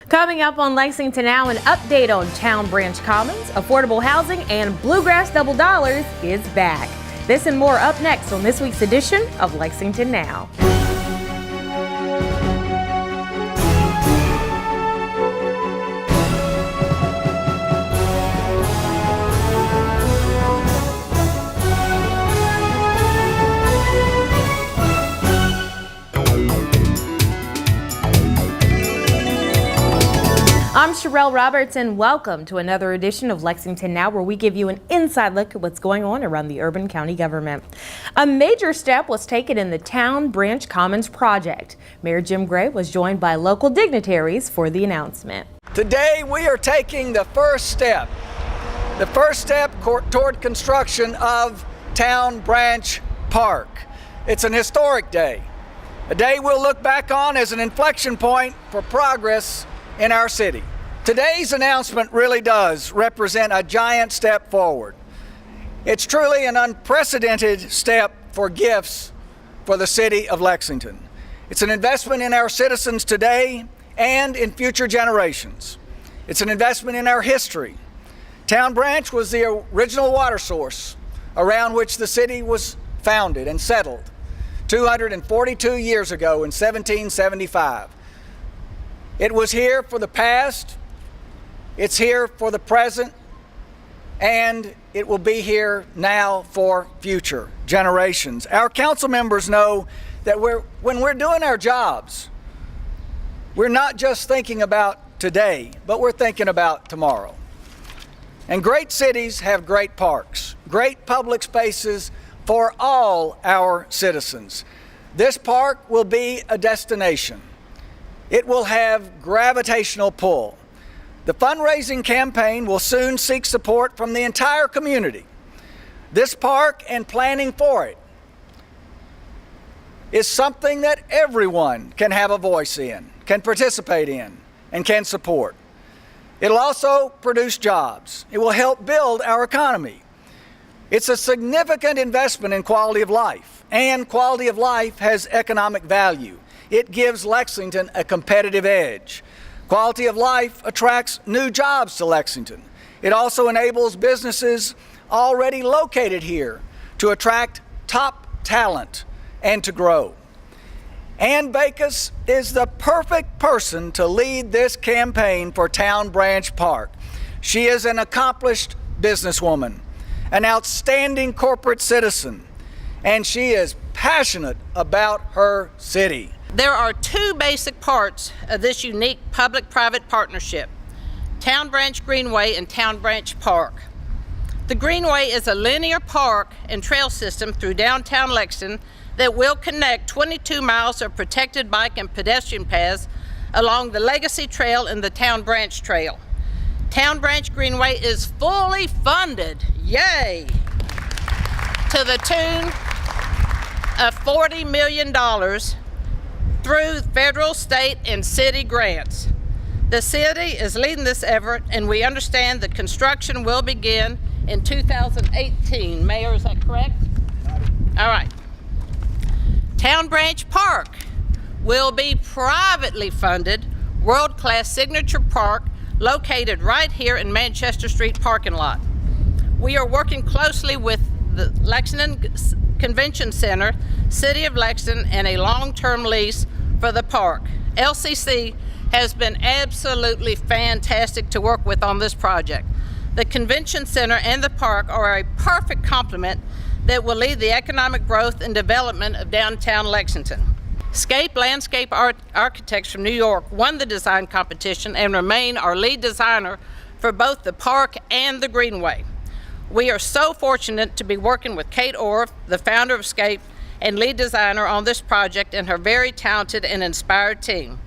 Coming up on Lexington Now, an update on Town Branch Commons, affordable housing, and Bluegrass Double Dollars is back. This and more up next on this week's edition of Lexington Now. I'm Sherelle Roberts, and welcome to another edition of Lexington Now, where we give you an inside look at what's going on around the urban county government. A major step was taken in the Town Branch Commons project. Mayor Jim Gray was joined by local dignitaries for the announcement. Today we are taking the first step toward construction of Town Branch Park. It's an historic day, a day we'll look back on as an inflection point for progress in our city. Today's announcement really does represent a giant step forward. It's truly an unprecedented step for gifts for the city of Lexington. It's an investment in our citizens today and in future generations. It's an investment in our history. Town Branch was the original water source around which the city was founded and settled 242 years ago in 1775. It was here for the past, it's here for the present, and it will be here now for future generations. Our council members know that when we're doing our jobs, we're not just thinking about today, but we're thinking about tomorrow. And great cities have great parks, great public spaces for all our citizens. This park will be a destination. It will have gravitational pull. The fundraising campaign will soon seek support from the entire community. This park and planning for it is something that everyone can have a voice in, can participate in, and can support. It'll also produce jobs. It will help build our economy. It's a significant investment in quality of life, and quality of life has economic value. It gives Lexington a competitive edge. Quality of life attracts new jobs to Lexington. It also enables businesses already located here to attract top talent and to grow. Ann Bacus is the perfect person to lead this campaign for Town Branch Park. She is an accomplished businesswoman, an outstanding corporate citizen, and she is passionate about her city. There are two basic parts of this unique public-private partnership: Town Branch Greenway and Town Branch Park. The Greenway is a linear park and trail system through downtown Lexington that will connect 22 miles of protected bike and pedestrian paths along the Legacy Trail and the Town Branch Trail. Town Branch Greenway is fully funded, yay, to the tune of $40 million through federal, state, and city grants. The city is leading this effort, and we understand that construction will begin in 2018. Mayor, is that correct? All right. Town Branch Park will be privately funded, world-class signature park located right here in Manchester Street parking lot. We are working closely with the Lexington Convention Center, City of Lexington, and a long-term lease for the park. LCC has been absolutely fantastic to work with on this project. The Convention Center and the park are a perfect complement that will lead the economic growth and development of downtown Lexington. Scape Landscape Architects from New York won the design competition and remain our lead designer for both the park and the Greenway. We are so fortunate to be working with Kate Orff, the founder of Scape and lead designer on this project, and her very talented and inspired team.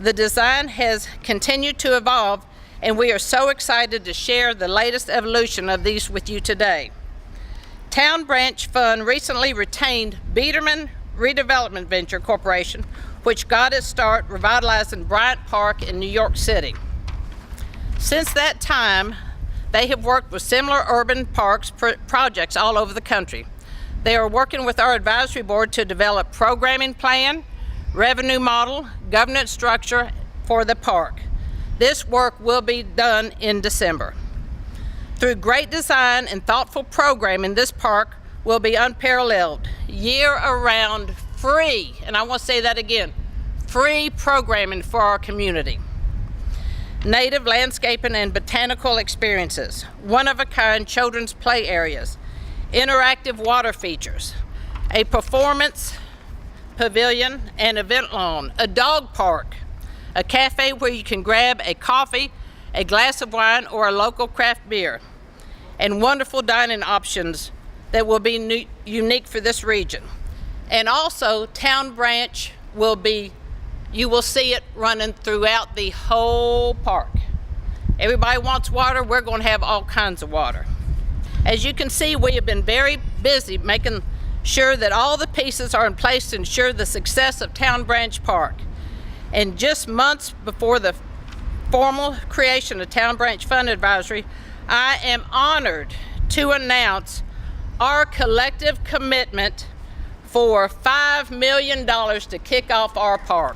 The design has continued to evolve, and we are so excited to share the latest evolution of these with you today. Town Branch Fund recently retained Biederman Redevelopment Venture Corporation, which got its start revitalizing Bryant Park in New York City. Since that time, they have worked with similar urban parks projects all over the country. They are working with our advisory board to develop programming plan, revenue model, governance structure for the park. This work will be done in December. Through great design and thoughtful programming, this park will be unparalleled, year-round, free, and I want to say that again, free programming for our community. Native landscaping and botanical experiences, one-of-a-kind children's play areas, interactive water features, a performance pavilion and event lawn, a dog park, a cafe where you can grab a coffee, a glass of wine, or a local craft beer, and wonderful dining options that will be unique for this region. And also, Town Branch will be, you will see it running throughout the whole park. Everybody wants water, we're going to have all kinds of water. As you can see, we have been very busy making sure that all the pieces are in place to ensure the success of Town Branch Park. And just months before the formal creation of Town Branch Fund Advisory, I am honored to announce our collective commitment for $5 million to kick off our park.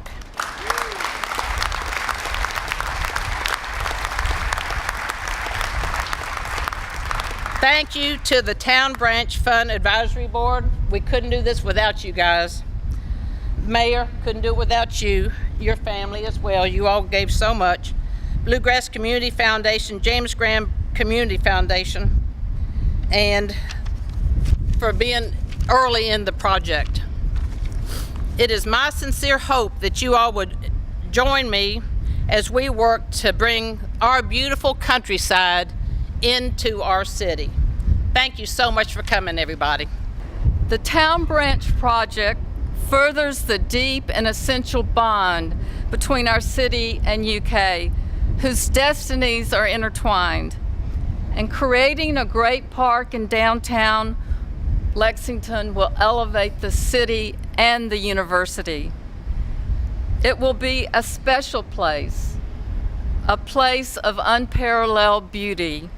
Thank you to the Town Branch Fund Advisory Board. We couldn't do this without you guys. Mayor, couldn't do it without you, your family as well. You all gave so much. Bluegrass Community Foundation, James Graham Community Foundation, and for being early in the project. It is my sincere hope that you all would join me as we work to bring our beautiful countryside into our city. Thank you so much for coming, everybody. The Town Branch project furthers the deep and essential bond between our city and UK, whose destinies are intertwined. And creating a great park in downtown Lexington will elevate the city and the university. It will be a special place, a place of unparalleled beauty,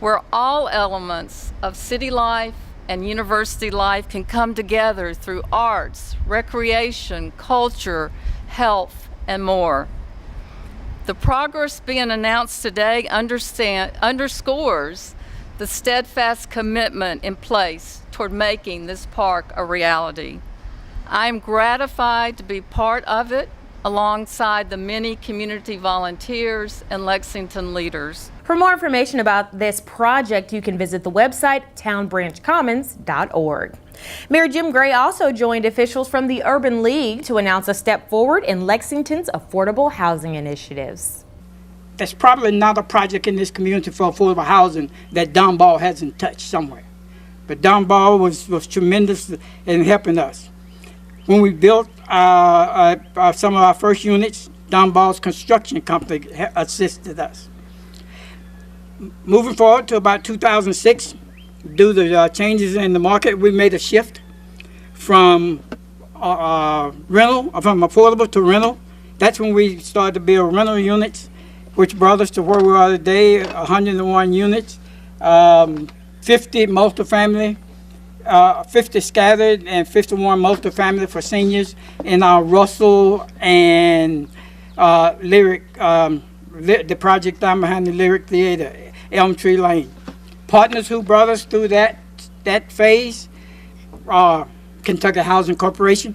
where all elements of city life and university life can come together through arts, recreation, culture, health, and more. The progress being announced today underscores the steadfast commitment in place toward making this park a reality. I am gratified to be part of it alongside the many community volunteers and Lexington leaders. For more information about this project, you can visit the website townbranchcommons.org. Mayor Jim Gray also joined officials from the Urban League to announce a step forward in Lexington's affordable housing initiatives. There's probably not a project in this community for affordable housing that Don Ball hasn't touched somewhere. But Don Ball was tremendous in helping us. When we built some of our first units, Don Ball's construction company assisted us. Moving forward to about 2006, due to the changes in the market, we made a shift from affordable to rental. That's when we started to build rental units, which brought us to where we are today, 101 units, 50 multifamily, 50 scattered, and 51 multifamily for seniors in our Russell and Lyric, the project down behind the Lyric Theater, Elm Tree Lane. Partners who brought us through that phase, Kentucky Housing Corporation,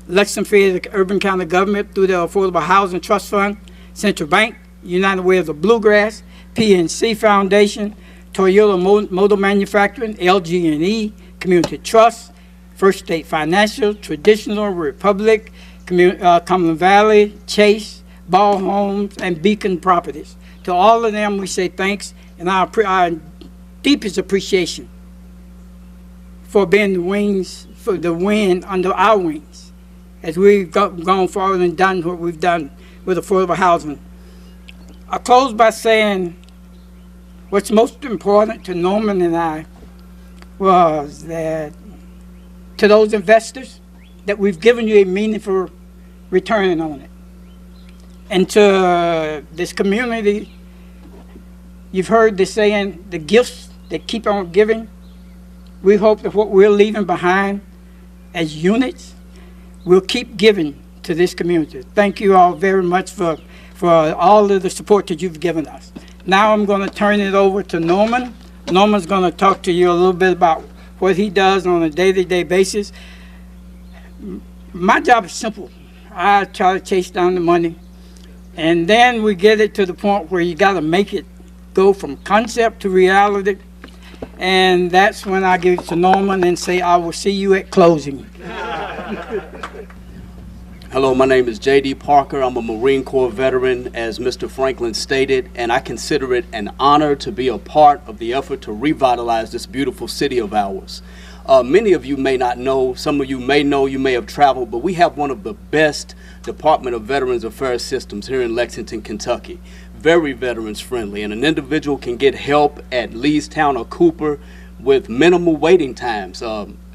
Lexington Urban County Government through the Affordable Housing Trust Fund, Central Bank, United Way of the Bluegrass, PNC Foundation, Toyota Motor Manufacturing, LG&E, Community Trust, First State Financial, Traditional Republic, Cumberland Valley, Chase, Ball Homes, and Beacon Properties. To all of them, we say thanks and our deepest appreciation for being the wings, for the wind under our wings, as we've gone forward and done what we've done with affordable housing. I close by saying what's most important to Norman and I was that to those investors that we've given you a meaningful return on it. And to this community, you've heard the saying, the gifts that keep on giving. We hope that what we're leaving behind as units will keep giving to this community. Thank you all very much for for all of the support that you've given us. Now I'm going to turn it over to Norman. Norman's going to talk to you a little bit about what he does on a day-to-day basis. My job is simple. I try to chase down the money, and then we get it to the point where you got to make it go from concept to reality, and that's when I give it to Norman and say, I will see you at closing. Hello, my name is J.D. Parker. I'm a Marine Corps veteran, as Mr. Franklin stated, and I consider it an honor to be a part of the effort to revitalize this beautiful city of ours. Many of you may not know, some of you may know, you may have traveled, but we have one of the best Department of Veterans Affairs systems here in Lexington, Kentucky. Very veterans friendly, and an individual can get help at Leestown or Cooper with minimal waiting times.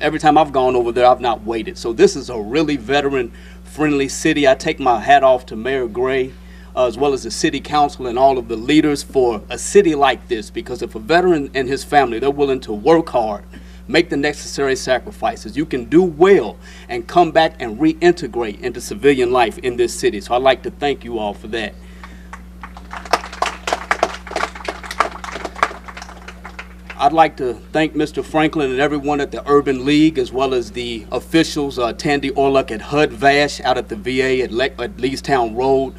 Every time I've gone over there, I've not waited. So this is a really veteran friendly city. I take my hat off to Mayor Gray, as well as the city council and all of the leaders for a city like this, because if a veteran and his family, they're willing to work hard, make the necessary sacrifices, you can do well and come back and reintegrate into civilian life in this city. So I'd like to thank you all for that. I'd like to thank Mr. Franklin and everyone at the Urban League, as well as the officials, Tandy Orluck at HUD Vash out at the VA at Leestown Road,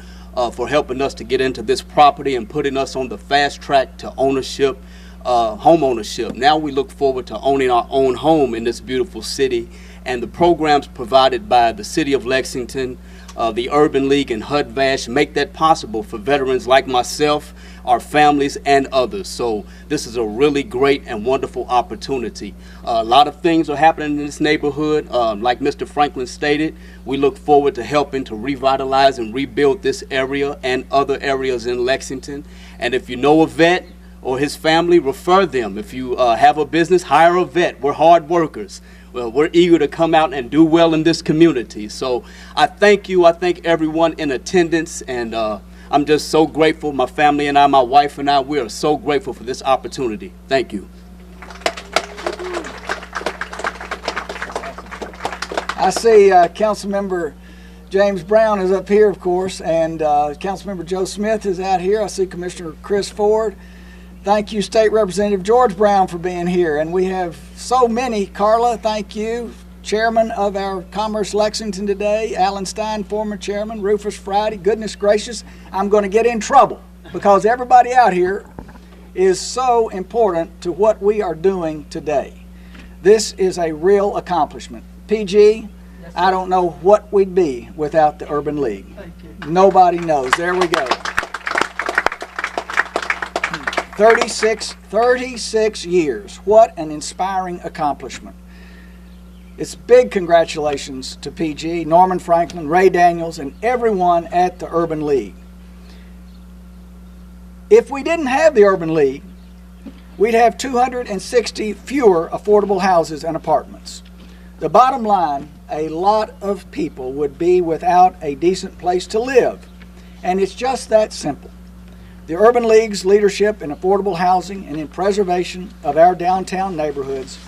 for helping us to get into this property and putting us on the fast track to ownership, home ownership. Now we look forward to owning our own home in this beautiful city, and the programs provided by the City of Lexington, the Urban League, and HUD Vash make that possible for veterans like myself, our families, and others. So this is a really great and wonderful opportunity. A lot of things are happening in this neighborhood. Like Mr. Franklin stated, we look forward to helping to revitalize and rebuild this area and other areas in Lexington. And if you know a vet or his family, refer them. If you have a business, hire a vet. We're hard workers. Well, we're eager to come out and do well in this community. So I thank you. I thank everyone in attendance, and I'm just so grateful. My family and I, my wife and I, we are so grateful for this opportunity. Thank you. I see Councilmember James Brown is up here, of course, and Councilmember Joe Smith is out here. I see Commissioner Chris Ford. Thank you, State Representative George Brown, for being here. And we have so many. Carla, thank you. Chairman of our Commerce Lexington today, Alan Stein, former chairman, Rufus Friday. Goodness gracious, I'm going to get in trouble because everybody out here is so important to what we are doing today. This is a real accomplishment. PG, I don't know what we'd be without the Urban League. Nobody knows. There we go. 36 years. What an inspiring accomplishment. It's big congratulations to PG, Norman Franklin, Ray Daniels, and everyone at the Urban League. If we didn't have the Urban League, we'd have 260 fewer affordable houses and apartments. The bottom line, a lot of people would be without a decent place to live, and it's just that simple. The Urban League's leadership in affordable housing and in preservation of our downtown neighborhoods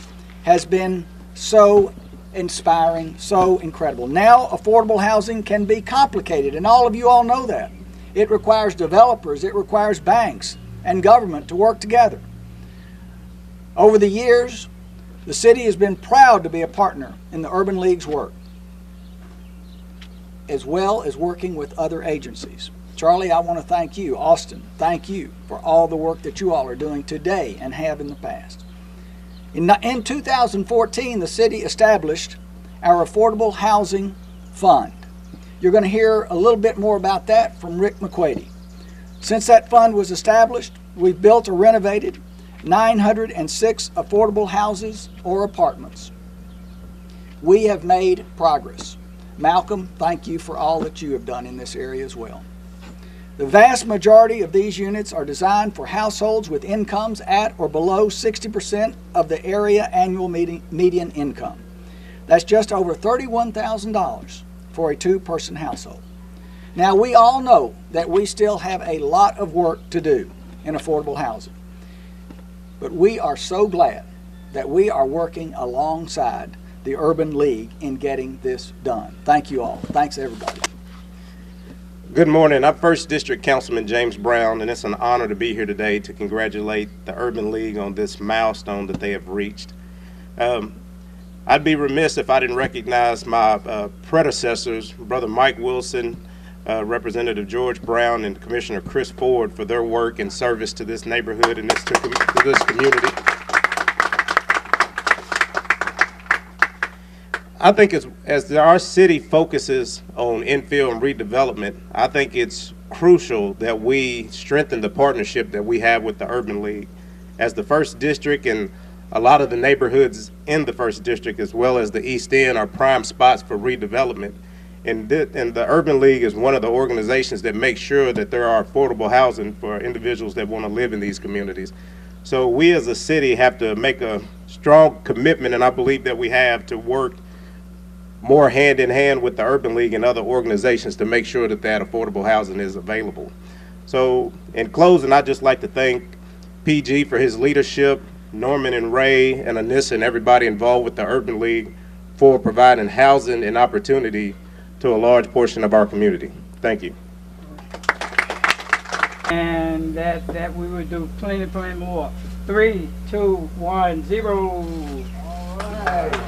has been so inspiring, so incredible. Now, affordable housing can be complicated, and all of you all know that. It requires developers, it requires banks and government to work together. Over the years, the city has been proud to be a partner in the Urban League's work, as well as working with other agencies. Charlie, I want to thank you. Austin, thank you for all the work that you all are doing today and have in the past. In 2014, the city established our Affordable Housing Fund. You're going to hear a little bit more about that from Rick McQuady. Since that fund was established, we've built or renovated 906 affordable houses or apartments. We have made progress. Malcolm, thank you for all that you have done in this area as well. The vast majority of these units are designed for households with incomes at or below 60% of the area annual median income. That's just over $31,000 for a two-person household. Now, we all know that we still have a lot of work to do in affordable housing, but we are so glad that we are working alongside the Urban League in getting this done. Thank you all. Thanks, everybody. Good morning. I'm 1st District Councilman James Brown, and it's an honor to be here today to congratulate the Urban League on this milestone that they have reached. I'd be remiss if I didn't recognize my predecessors, Brother Mike Wilson, Representative George Brown, and Commissioner Chris Ford for their work and service to this neighborhood and to this community. I think as our city focuses on infill and redevelopment, I think it's crucial that we strengthen the partnership that we have with the Urban League. As the 1st District and a lot of the neighborhoods in the 1st District as well as the East End are prime spots for redevelopment. And the Urban League is one of the organizations that makes sure that there are affordable housing for individuals that want to live in these communities. So we as a city have to make a strong commitment, and I believe that we have, to work more hand in hand with the Urban League and other organizations to make sure that affordable housing is available. So in closing, I'd just like to thank PG for his leadership, Norman and Ray and Anissa and everybody involved with the Urban League for providing housing and opportunity to a large portion of our community. Thank you. And that we would do plenty more. 3, 2, 1, 0. All right.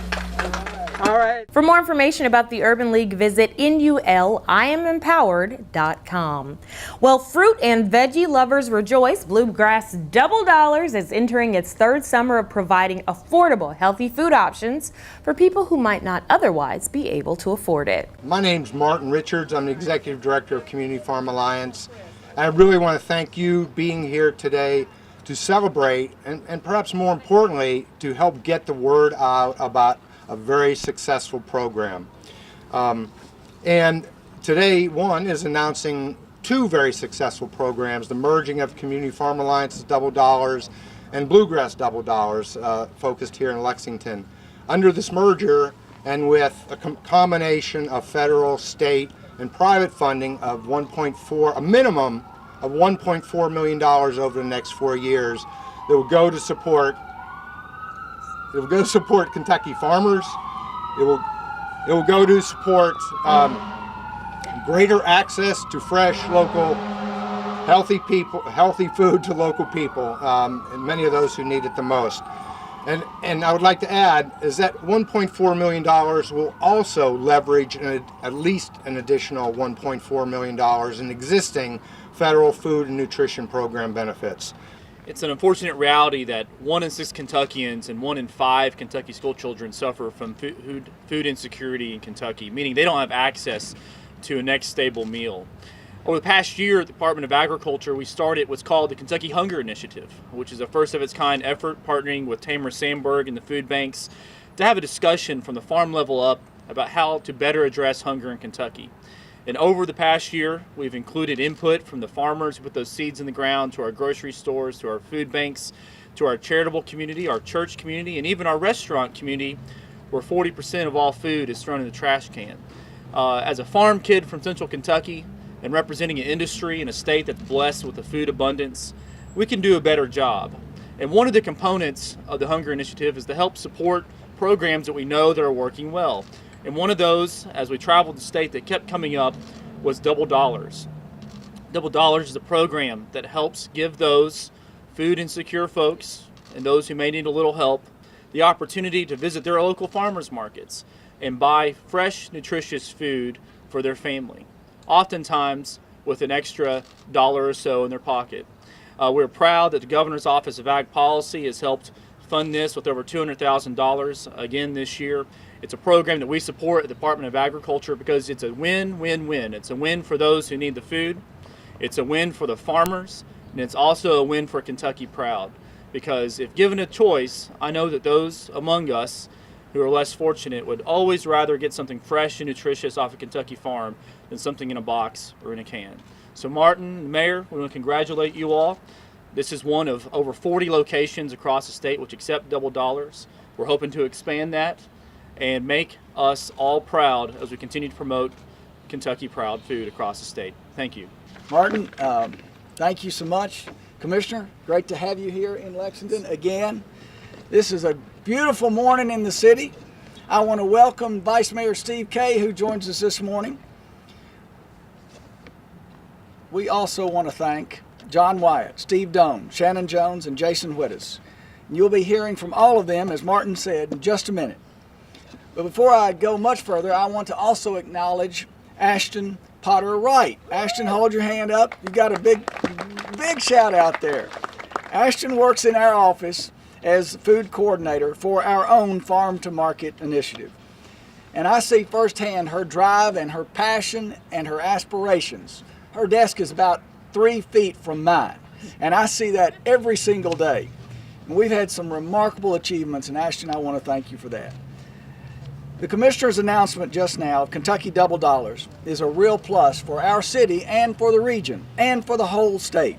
All right. For more information about the Urban League, visit NULIamempowered.com. Well, fruit and veggie lovers rejoice. Bluegrass Double Dollars is entering its 3rd summer of providing affordable, healthy food options for people who might not otherwise be able to afford it. My name's Martin Richards. I'm the Executive Director of Community Farm Alliance. I really want to thank you being here today to celebrate and perhaps more importantly, to help get the word out about a very successful program. And today, one is announcing 2 very successful programs, the merging of Community Farm Alliance's Double Dollars and Bluegrass Double Dollars, focused here in Lexington. Under this merger, and with a combination of federal, state, and private funding of a minimum of $1.4 million over the next 4 years, that will go to support Kentucky farmers. It will go to support greater access to fresh, local, healthy food to local people, and many of those who need it the most. And I would like to add is that $1.4 million will also leverage at least an additional $1.4 million in existing federal food and nutrition program benefits. It's an unfortunate reality that 1 in 6 Kentuckians and 1 in 5 Kentucky school children suffer from food insecurity in Kentucky, meaning they don't have access to a next stable meal. Over the past year at the Department of Agriculture, we started what's called the Kentucky Hunger Initiative, which is a first of its kind effort partnering with Tamara Sandberg and the food banks to have a discussion from the farm level up about how to better address hunger in Kentucky. And over the past year, we've included input from the farmers who put those seeds in the ground, to our grocery stores, to our food banks, to our charitable community, our church community, and even our restaurant community, where 40% of all food is thrown in the trash can. As a farm kid from Central Kentucky and representing an industry in a state that's blessed with a food abundance, we can do a better job. And one of the components of the Hunger Initiative is to help support programs that we know that are working well. And one of those, as we traveled the state, that kept coming up was Double Dollars. Double Dollars is a program that helps give those food insecure folks and those who may need a little help the opportunity to visit their local farmers markets and buy fresh, nutritious food for their family, oftentimes with an extra dollar or so in their pocket. We're proud that the Governor's Office of Ag Policy has helped fund this with over $200,000 again this year. It's a program that we support at the Department of Agriculture because it's a win-win-win. It's a win for those who need the food, it's a win for the farmers, and it's also a win for Kentucky Proud. Because if given a choice, I know that those among us who are less fortunate would always rather get something fresh and nutritious off a Kentucky farm than something in a box or in a can. So Martin, Mayor, we want to congratulate you all. This is one of over 40 locations across the state which accept Double Dollars. We're hoping to expand that and make us all proud as we continue to promote Kentucky Proud food across the state. Thank you. Martin, thank you so much. Commissioner, great to have you here in Lexington again. This is a beautiful morning in the city. I want to welcome Vice Mayor Steve Kay, who joins us this morning. we also want to thank John Wyatt, Steve Doan, Shannon Jones, and Jason Whittis. You'll be hearing from all of them, as Martin said, in just a minute. But before I go much further, I want to also acknowledge Ashton Potter Wright. Ashton, hold your hand up. You got a big shout out there. Ashton works in our office as food coordinator for our own Farm to Market initiative. And I see firsthand her drive and her passion and her aspirations. Her desk is about 3 feet from mine, and I see that every single day. And we've had some remarkable achievements, and Ashton, I want to thank you for that. The Commissioner's announcement just now of Kentucky Double Dollars is a real plus for our city and for the region and for the whole state.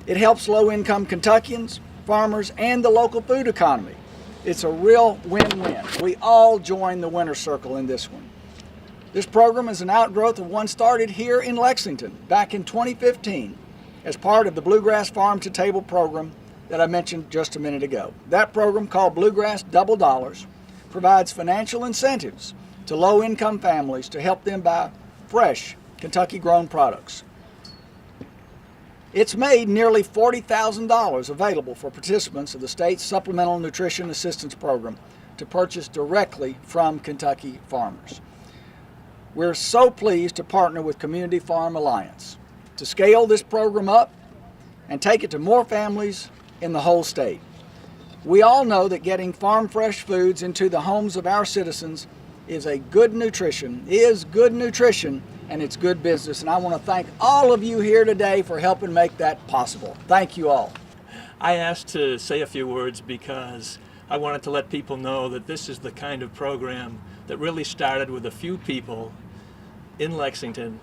It helps low-income Kentuckians, farmers, and the local food economy. It's a real win-win. We all join the winner's circle in this one. This program is an outgrowth of one started here in Lexington back in 2015 as part of the Bluegrass Farm to Table program that I mentioned just a minute ago. That program, called Bluegrass Double Dollars, provides financial incentives to low-income families to help them buy fresh Kentucky-grown products. It's made nearly $40,000 available for participants of the state's Supplemental Nutrition Assistance Program to purchase directly from Kentucky farmers. We're so pleased to partner with Community Farm Alliance to scale this program up and take it to more families in the whole state. We all know that getting farm fresh foods into the homes of our citizens is good nutrition, and it's good business. And I want to thank all of you here today for helping make that possible. Thank you all. I asked to say a few words because I wanted to let people know that this is the kind of program that really started with a few people in Lexington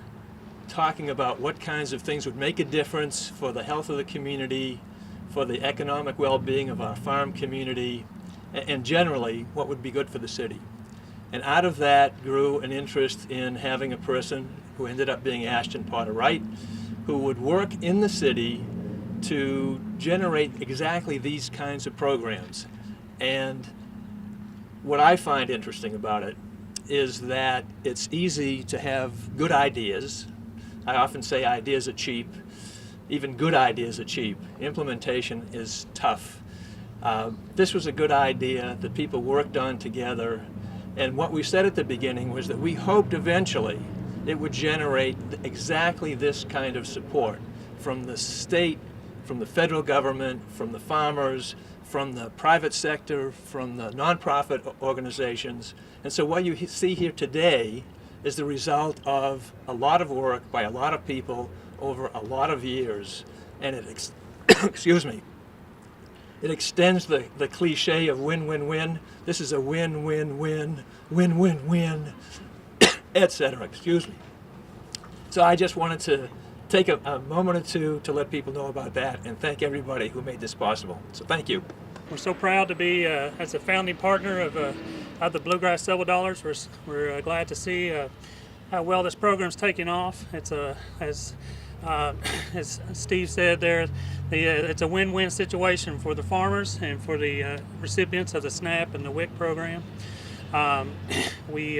talking about what kinds of things would make a difference for the health of the community, for the economic well-being of our farm community, and generally what would be good for the city. And out of that grew an interest in having a person who ended up being Ashton Potter Wright, who would work in the city to generate exactly these kinds of programs. And what I find interesting about it is that it's easy to have good ideas. I often say ideas are cheap. Even good ideas are cheap. Implementation is tough. This was a good idea that people worked on together. And what we said at the beginning was that we hoped eventually it would generate exactly this kind of support from the state, from the federal government, from the farmers, from the private sector, from the nonprofit organizations. And so what you see here today is the result of a lot of work by a lot of people over a lot of years. And it, excuse me, it extends the cliche of win-win-win. This is a win-win-win, win-win-win, etc. Excuse me. So I just wanted to take a moment or two to let people know about that and thank everybody who made this possible. So thank you. We're so proud to be as a founding partner of the Bluegrass Double Dollars. We're glad to see how well this program's taking off. It's as Steve said there, it's a win-win situation for the farmers and for the recipients of the SNAP and the WIC program. We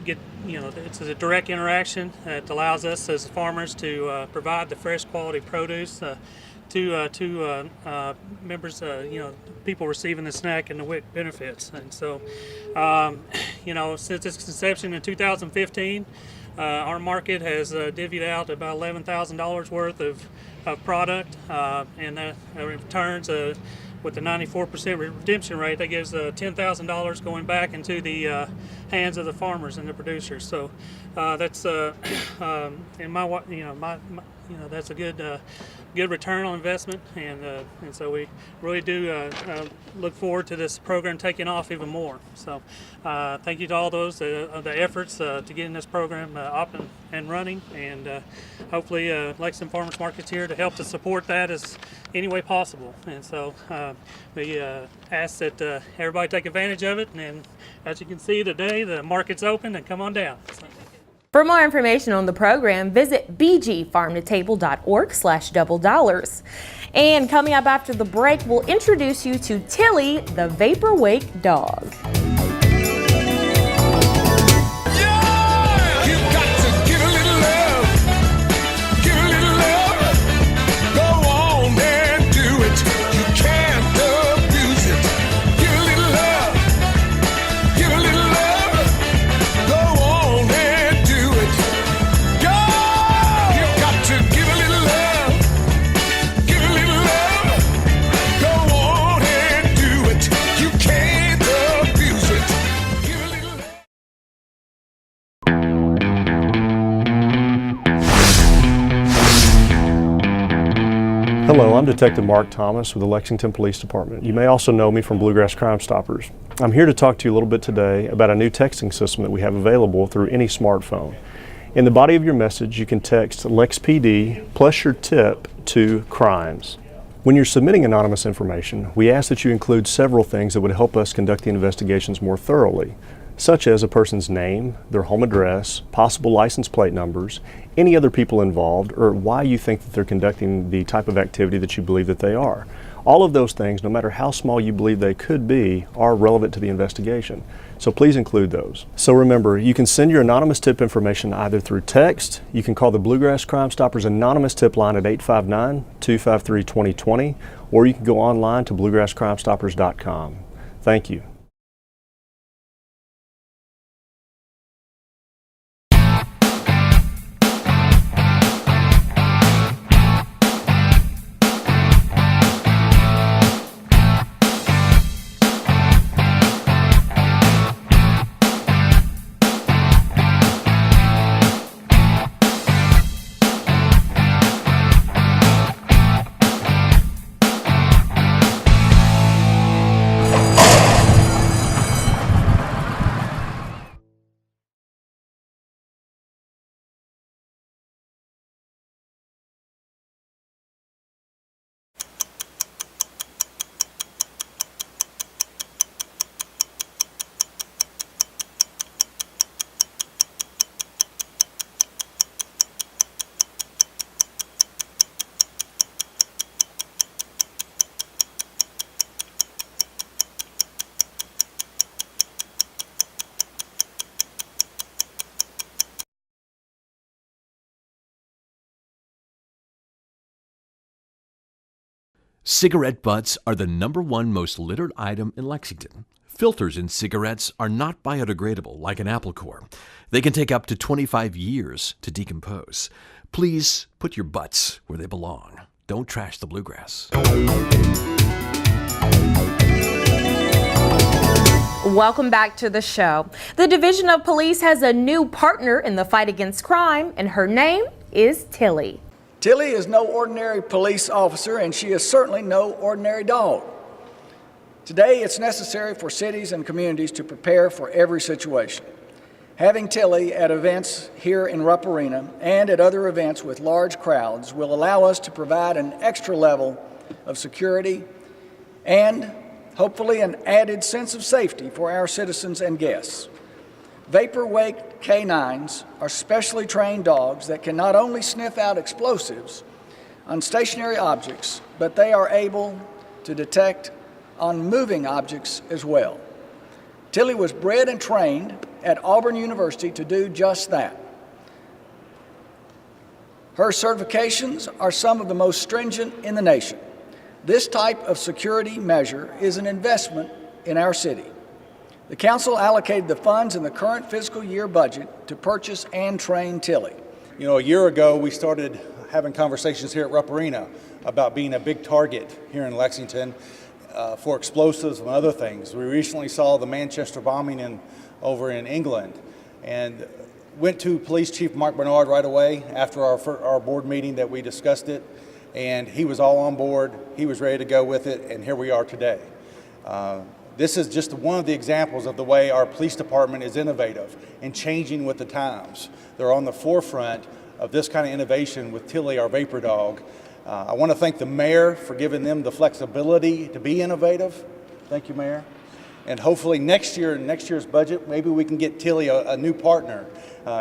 get, it's a direct interaction that allows us as farmers to provide the fresh quality produce to members, people receiving the SNAP and the WIC benefits. And so, since its conception in 2015, our market has divvied out about $11,000 worth of product, and that returns with the 94% redemption rate. That gives $10,000 going back into the hands of the farmers and the producers. So that's that's a good return on investment, and so we really do look forward to this program taking off even more. So thank you to all those the efforts to getting this program up and running, and hopefully Lexington Farmers Market's here to help to support that as any way possible. And so we ask that everybody take advantage of it, and as you can see today, the market's open, and come on down. So. For more information on the program, visit bgfarmtotable.org/double dollars. And coming up after the break, we'll introduce you to Tilly, the Vaporwake dog. Hello, I'm Detective Mark Thomas with the Lexington Police Department. You may also know me from Bluegrass Crime Stoppers. I'm here to talk to you a little bit today about a new texting system that we have available through any smartphone. In the body of your message, you can text LexPD plus your tip to crimes. When you're submitting anonymous information, we ask that you include several things that would help us conduct the investigations more thoroughly, such as a person's name, their home address, possible license plate numbers, any other people involved, or why you think that they're conducting the type of activity that you believe that they are. All of those things, no matter how small you believe they could be, are relevant to the investigation. So please include those. So remember, you can send your anonymous tip information either through text, you can call the Bluegrass Crime Stoppers anonymous tip line at 859-253-2020, or you can go online to bluegrasscrimestoppers.com. Thank you. Cigarette butts are the #1 most littered item in Lexington. Filters in cigarettes are not biodegradable like an apple core. They can take up to 25 years to decompose. Please put your butts where they belong. Don't trash the bluegrass. Welcome back to the show. The Division of Police has a new partner in the fight against crime, and her name is Tilly. Tilly is no ordinary police officer, and she is certainly no ordinary dog. Today, it's necessary for cities and communities to prepare for every situation. Having Tilly at events here in Rupp Arena and at other events with large crowds will allow us to provide an extra level of security and hopefully an added sense of safety for our citizens and guests. Vapor Wake canines are specially trained dogs that can not only sniff out explosives on stationary objects, but they are able to detect on moving objects as well. Tilly was bred and trained at Auburn University to do just that. Her certifications are some of the most stringent in the nation. This type of security measure is an investment in our city. The council allocated the funds in the current fiscal year budget to purchase and train Tilly. You know, a year ago, we started having conversations here at Rupp Arena about being a big target here in Lexington for explosives and other things. We recently saw the Manchester bombing over in England and went to Police Chief Mark Bernard right away after our board meeting that we discussed it, and he was all on board. He was ready to go with it, and here we are today. This is just one of the examples of the way our police department is innovative and changing with the times. They're on the forefront of this kind of innovation with Tilly, our vapor dog. I want to thank the mayor for giving them the flexibility to be innovative. Thank you, Mayor. And hopefully next year, in next year's budget, maybe we can get Tilly a new partner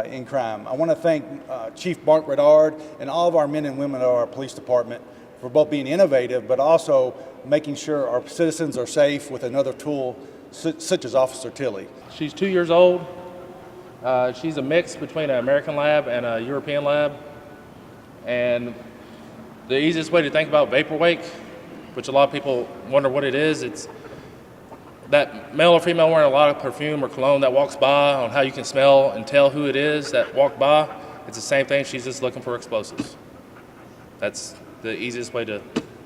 in crime. I want to thank Chief Mark Bernard and all of our men and women of our police department for both being innovative, but also making sure our citizens are safe with another tool such as Officer Tilly. She's 2 years old. She's a mix between an American lab and a European lab. And the easiest way to think about vapor wake, which a lot of people wonder what it is, it's that male or female wearing a lot of perfume or cologne that walks by, on how you can smell and tell who it is that walked by. It's the same thing. She's just looking for explosives. That's the easiest way to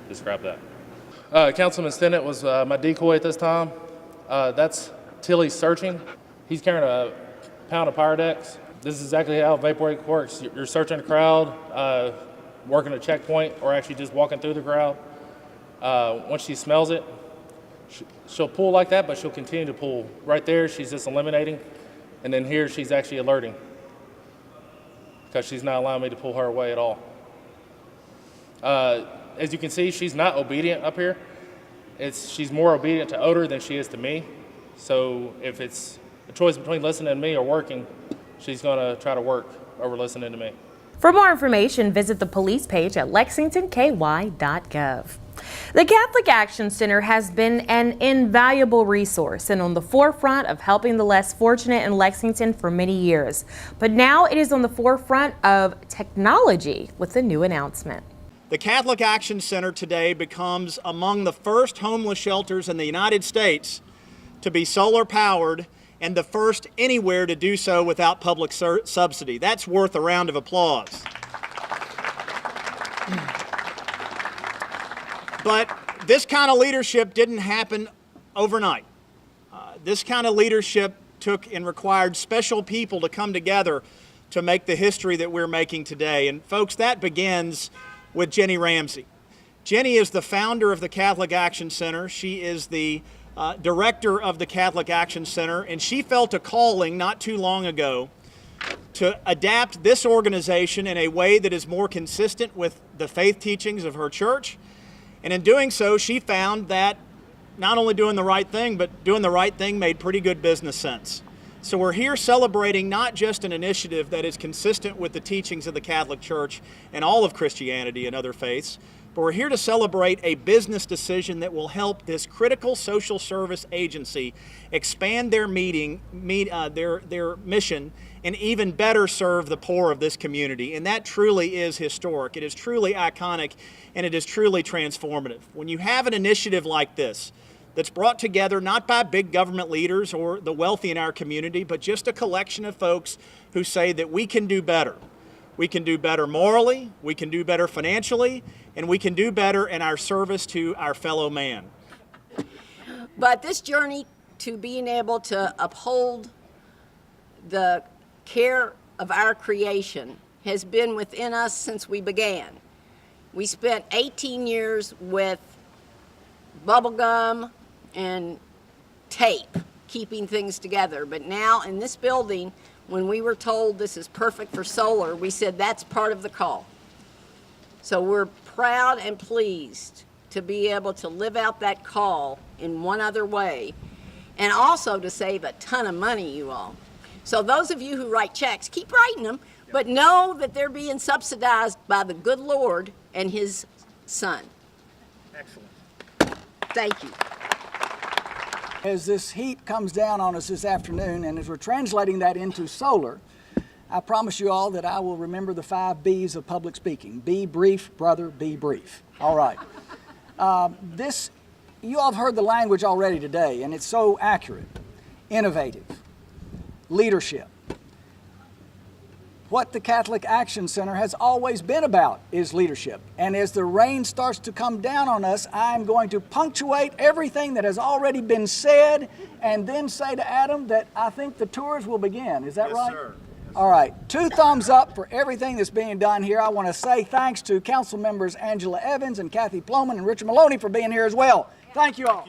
describe that. Councilman Stennett was my decoy at this time. That's Tilly searching. He's carrying a pound of Pyrodex. This is exactly how vapor wake works. You're searching a crowd. working a checkpoint or actually just walking through the crowd. Once she smells it, she'll pull like that, but she'll continue to pull. Right there, she's just eliminating, and then here she's actually alerting because she's not allowing me to pull her away at all. As you can see, she's not obedient up here. She's more obedient to odor than she is to me. So if it's a choice between listening to me or working, she's going to try to work over listening to me. For more information, visit the police page at lexingtonky.gov. The Catholic Action Center has been an invaluable resource and on the forefront of helping the less fortunate in Lexington for many years. But now it is on the forefront of technology with a new announcement. The Catholic Action Center today becomes among the first homeless shelters in the United States to be solar powered and the first anywhere to do so without public subsidy. That's worth a round of applause. But this kind of leadership didn't happen overnight. This kind of leadership took and required special people to come together to make the history that we're making today. And folks, that begins with Jenny Ramsey. Jenny is the founder of the Catholic Action Center. She is the director of the Catholic Action Center, and she felt a calling not too long ago to adapt this organization in a way that is more consistent with the faith teachings of her church. And in doing so, she found that not only doing the right thing, but doing the right thing made pretty good business sense. So we're here celebrating not just an initiative that is consistent with the teachings of the Catholic Church and all of Christianity and other faiths, but we're here to celebrate a business decision that will help this critical social service agency expand their mission and even better serve the poor of this community. And that truly is historic. It is truly iconic, and it is truly transformative. When you have an initiative like this, that's brought together not by big government leaders or the wealthy in our community, but just a collection of folks who say that we can do better. We can do better morally, we can do better financially, and we can do better in our service to our fellow man. But this journey to being able to uphold the care of our creation has been within us since we began. We spent 18 years with bubble gum and tape keeping things together, but now in this building, when we were told this is perfect for solar, we said that's part of the call. So we're proud and pleased to be able to live out that call in one other way, and also to save a ton of money, you all. So those of you who write checks, keep writing them, but know that they're being subsidized by the good Lord and His Son. Excellent. Thank you. As this heat comes down on us this afternoon, and as we're translating that into solar, I promise you all that I will remember the 5 B's of public speaking. Be brief, brother, be brief. All right. You all have heard the language already today, and it's so accurate. Innovative. Leadership. What the Catholic Action Center has always been about is leadership. And as the rain starts to come down on us, I'm going to punctuate everything that has already been said and then say to Adam that I think the tours will begin. Is that right? Yes, sir. All right. 2 thumbs up for everything that's being done here. I want to say thanks to Council members Angela Evans and Kathy Ploman and Richard Maloney for being here as well. Thank you all.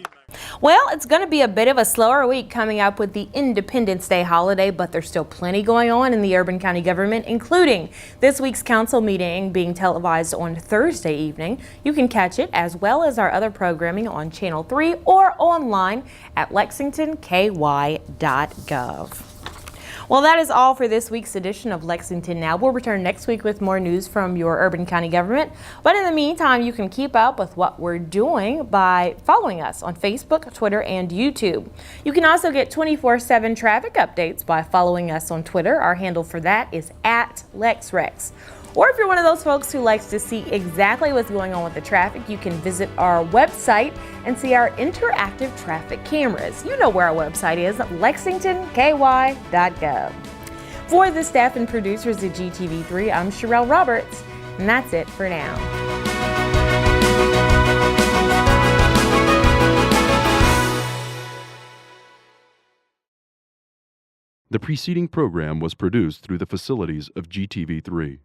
Well, it's going to be a bit of a slower week coming up with the Independence Day holiday, but there's still plenty going on in the Urban County government, including this week's council meeting being televised on Thursday evening. You can catch it as well as our other programming on Channel 3 or online at lexingtonky.gov. Well, that is all for this week's edition of Lexington Now. We'll return next week with more news from your urban county government. But in the meantime, you can keep up with what we're doing by following us on Facebook, Twitter, and YouTube. You can also get 24/7 traffic updates by following us on Twitter. Our handle for that is @LexRex. Or if you're one of those folks who likes to see exactly what's going on with the traffic, you can visit our website and see our interactive traffic cameras. You know where our website is, lexingtonky.gov. For the staff and producers at GTV3, I'm Sherelle Roberts, and that's it for now. The preceding program was produced through the facilities of GTV3.